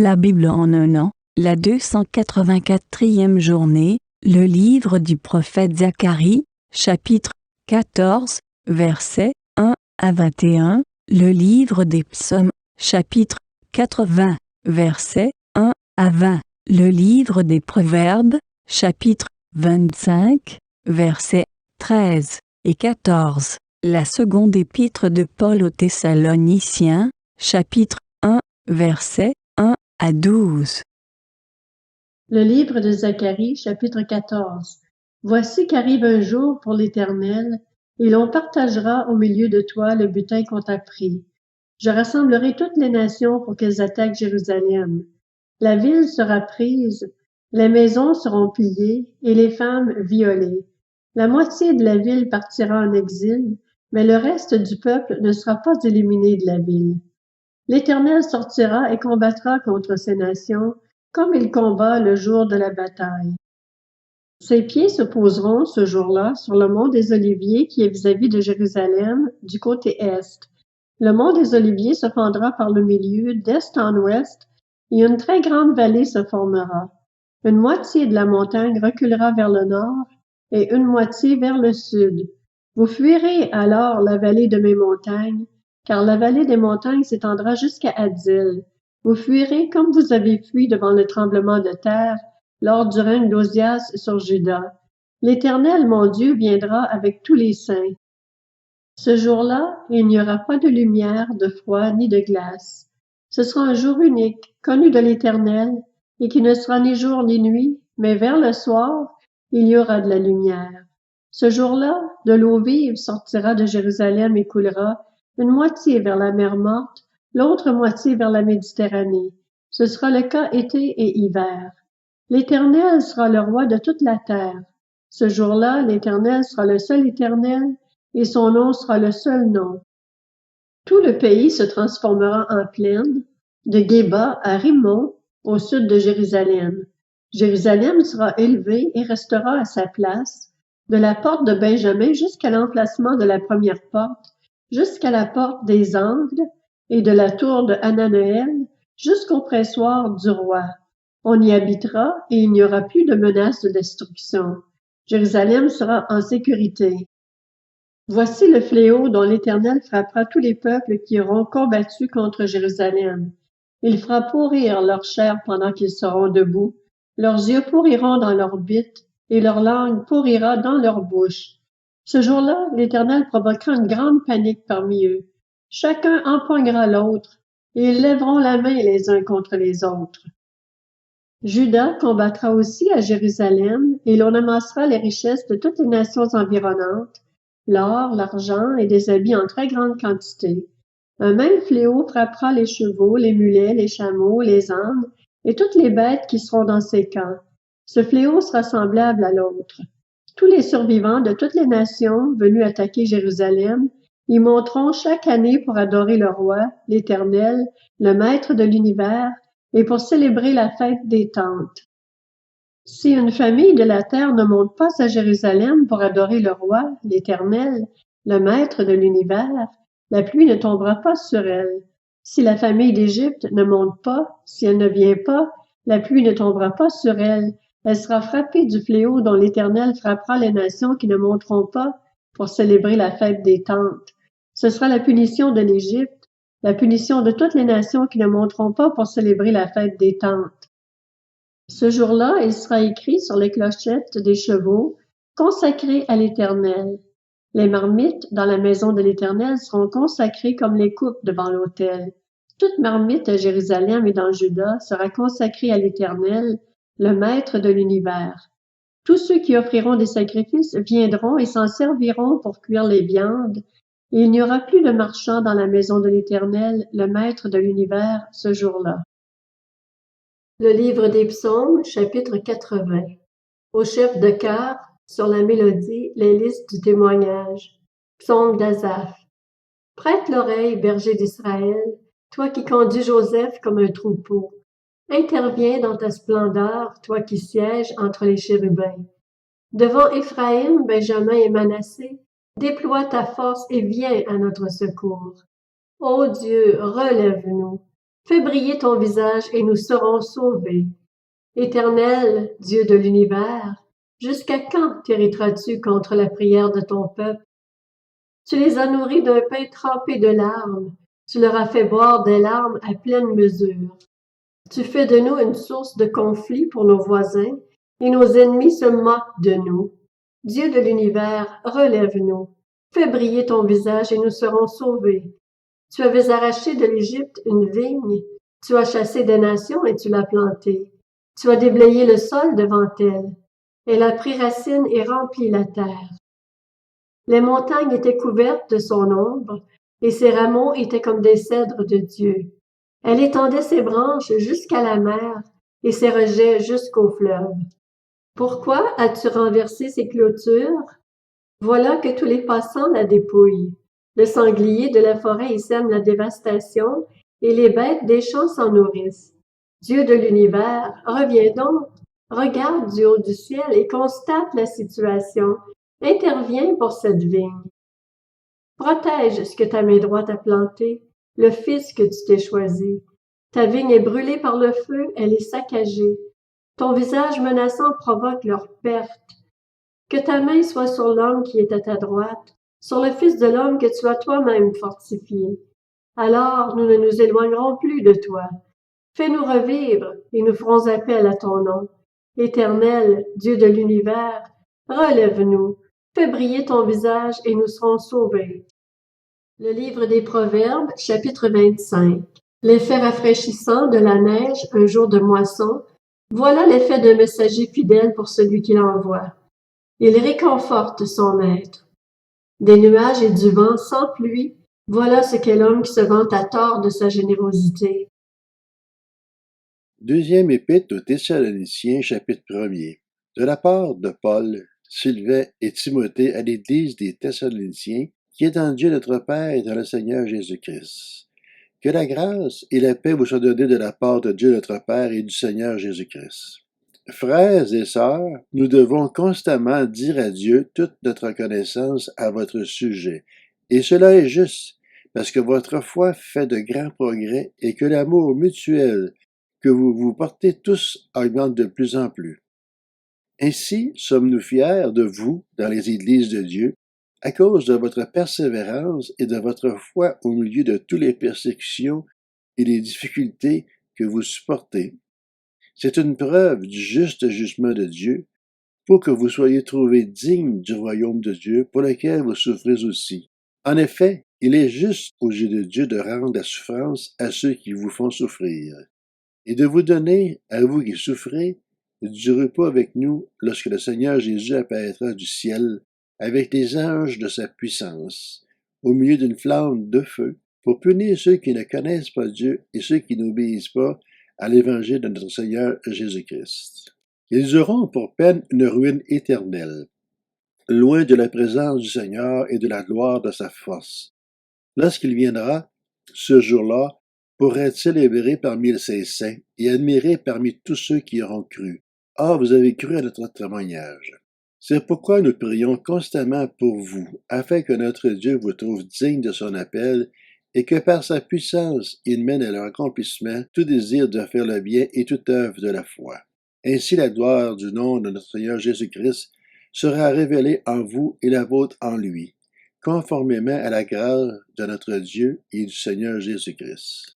La Bible en un an, la 284e journée, le livre du prophète Zacharie, chapitre 14, versets 1 à 21, le livre des psaumes, chapitre 80, versets 1 à 20, le livre des proverbes, chapitre 25, versets 13 et 14, la seconde épître de Paul aux Thessaloniciens, chapitre 1, versets 1 à 12. Le livre de Zacharie, chapitre 14. Voici qu'arrive un jour pour l'Éternel, et l'on partagera au milieu de toi le butin qu'on t'a pris. Je rassemblerai toutes les nations pour qu'elles attaquent Jérusalem. La ville sera prise, les maisons seront pillées, et les femmes violées. La moitié de la ville partira en exil, mais le reste du peuple ne sera pas éliminé de la ville. L'Éternel sortira et combattra contre ces nations, comme il combat le jour de la bataille. Ses pieds se poseront ce jour-là sur le mont des Oliviers qui est vis-à-vis de Jérusalem, du côté est. Le mont des Oliviers se fendra par le milieu, d'est en ouest, et une très grande vallée se formera. Une moitié de la montagne reculera vers le nord, et une moitié vers le sud. Vous fuirez alors la vallée de mes montagnes, car la vallée des montagnes s'étendra jusqu'à Adzil. Vous fuirez comme vous avez fui devant le tremblement de terre lors du règne d'Osias sur Juda. L'Éternel, mon Dieu, viendra avec tous les saints. Ce jour-là, il n'y aura pas de lumière, de froid, ni de glace. Ce sera un jour unique, connu de l'Éternel, et qui ne sera ni jour ni nuit, mais vers le soir, il y aura de la lumière. Ce jour-là, de l'eau vive sortira de Jérusalem et coulera, une moitié vers la mer Morte, l'autre moitié vers la Méditerranée. Ce sera le cas été et hiver. L'Éternel sera le roi de toute la terre. Ce jour-là, l'Éternel sera le seul Éternel, et son nom sera le seul nom. Tout le pays se transformera en plaine, de Géba à Rimon, au sud de Jérusalem. Jérusalem sera élevée et restera à sa place, de la porte de Benjamin jusqu'à l'emplacement de la première porte, jusqu'à la porte des Angles, et de la tour de Hananeel jusqu'au pressoir du roi. On y habitera et il n'y aura plus de menace de destruction. Jérusalem sera en sécurité. Voici le fléau dont l'Éternel frappera tous les peuples qui auront combattu contre Jérusalem. Il fera pourrir leur chair pendant qu'ils seront debout. Leurs yeux pourriront dans l'orbite et leur langue pourrira dans leur bouche. Ce jour-là, l'Éternel provoquera une grande panique parmi eux. Chacun empoignera l'autre et ils lèveront la main les uns contre les autres. Juda combattra aussi à Jérusalem et l'on amassera les richesses de toutes les nations environnantes, l'or, l'argent et des habits en très grande quantité. Un même fléau frappera les chevaux, les mulets, les chameaux, les ânes et toutes les bêtes qui seront dans ces camps. Ce fléau sera semblable à l'autre. Tous les survivants de toutes les nations venus attaquer Jérusalem y monteront chaque année pour adorer le roi, l'Éternel, le Maître de l'univers, et pour célébrer la fête des tentes. Si une famille de la terre ne monte pas à Jérusalem pour adorer le roi, l'Éternel, le Maître de l'univers, la pluie ne tombera pas sur elle. Si la famille d'Égypte ne monte pas, si elle ne vient pas, la pluie ne tombera pas sur elle. Elle sera frappée du fléau dont l'Éternel frappera les nations qui ne monteront pas pour célébrer la fête des tentes. Ce sera la punition de l'Égypte, la punition de toutes les nations qui ne monteront pas pour célébrer la fête des tentes. Ce jour-là, il sera écrit sur les clochettes des chevaux, consacrés à l'Éternel. Les marmites dans la maison de l'Éternel seront consacrées comme les coupes devant l'autel. Toute marmite à Jérusalem et dans Juda sera consacrée à l'Éternel, le Maître de l'univers. Tous ceux qui offriront des sacrifices viendront et s'en serviront pour cuire les viandes, et il n'y aura plus de marchands dans la maison de l'Éternel, le Maître de l'univers, ce jour-là. Le livre des psaumes, chapitre 80. Au chef de chœur, sur la mélodie, les listes du témoignage. Psaume d'Asaph. Prête l'oreille, berger d'Israël, toi qui conduis Joseph comme un troupeau. Interviens dans ta splendeur, toi qui sièges entre les chérubins. Devant Éphraïm, Benjamin et Manassé, déploie ta force et viens à notre secours. Ô Dieu, relève-nous. Fais briller ton visage et nous serons sauvés. Éternel, Dieu de l'univers, jusqu'à quand t'irriteras-tu contre la prière de ton peuple? Tu les as nourris d'un pain trempé de larmes, tu leur as fait boire des larmes à pleine mesure. Tu fais de nous une source de conflit pour nos voisins, et nos ennemis se moquent de nous. Dieu de l'univers, relève-nous. Fais briller ton visage et nous serons sauvés. Tu avais arraché de l'Égypte une vigne, tu as chassé des nations et tu l'as plantée. Tu as déblayé le sol devant elle. Elle a pris racine et rempli la terre. Les montagnes étaient couvertes de son ombre, et ses rameaux étaient comme des cèdres de Dieu. Elle étendait ses branches jusqu'à la mer et ses rejets jusqu'au fleuve. Pourquoi as-tu renversé ses clôtures? Voilà que tous les passants la dépouillent. Le sanglier de la forêt y sème la dévastation, et les bêtes des champs s'en nourrissent. Dieu de l'univers, reviens donc, regarde du haut du ciel et constate la situation. Interviens pour cette vigne. Protège ce que ta main droite a planté, le fils que tu t'es choisi. Ta vigne est brûlée par le feu, elle est saccagée. Ton visage menaçant provoque leur perte. Que ta main soit sur l'homme qui est à ta droite, sur le Fils de l'homme que tu as toi-même fortifié. Alors nous ne nous éloignerons plus de toi. Fais-nous revivre et nous ferons appel à ton nom. Éternel, Dieu de l'univers, relève-nous. Fais briller ton visage et nous serons sauvés. Le livre des Proverbes, chapitre 25. L'effet rafraîchissant de la neige un jour de moisson, voilà l'effet d'un messager fidèle pour celui qui l'envoie. Il réconforte son maître. Des nuages et du vent sans pluie, voilà ce qu'est l'homme qui se vante à tort de sa générosité. Deuxième épître aux Thessaloniciens, chapitre 1er. De la part de Paul, Sylvain et Timothée à l'Église des Thessaloniciens, qui est en Dieu notre Père et dans le Seigneur Jésus-Christ. Que la grâce et la paix vous soient données de la part de Dieu notre Père et du Seigneur Jésus-Christ. Frères et sœurs, nous devons constamment dire à Dieu toute notre reconnaissance à votre sujet. Et cela est juste, parce que votre foi fait de grands progrès et que l'amour mutuel que vous vous portez tous augmente de plus en plus. Ainsi sommes-nous fiers de vous dans les églises de Dieu, à cause de votre persévérance et de votre foi au milieu de toutes les persécutions et les difficultés que vous supportez. C'est une preuve du juste jugement de Dieu pour que vous soyez trouvés dignes du royaume de Dieu pour lequel vous souffrez aussi. En effet, il est juste aux yeux de Dieu de rendre la souffrance à ceux qui vous font souffrir et de vous donner, à vous qui souffrez, du repos avec nous lorsque le Seigneur Jésus apparaîtra du ciel avec les anges de sa puissance, au milieu d'une flamme de feu, pour punir ceux qui ne connaissent pas Dieu et ceux qui n'obéissent pas à l'évangile de notre Seigneur Jésus-Christ. Ils auront pour peine une ruine éternelle, loin de la présence du Seigneur et de la gloire de sa force. Lorsqu'il viendra, ce jour-là, pour être célébré parmi ses saints et admiré parmi tous ceux qui auront cru. Ah, vous avez cru à notre témoignage. C'est pourquoi nous prions constamment pour vous, afin que notre Dieu vous trouve digne de son appel et que par sa puissance il mène à leur accomplissement tout désir de faire le bien et toute œuvre de la foi. Ainsi la gloire du nom de notre Seigneur Jésus-Christ sera révélée en vous et la vôtre en lui, conformément à la grâce de notre Dieu et du Seigneur Jésus-Christ.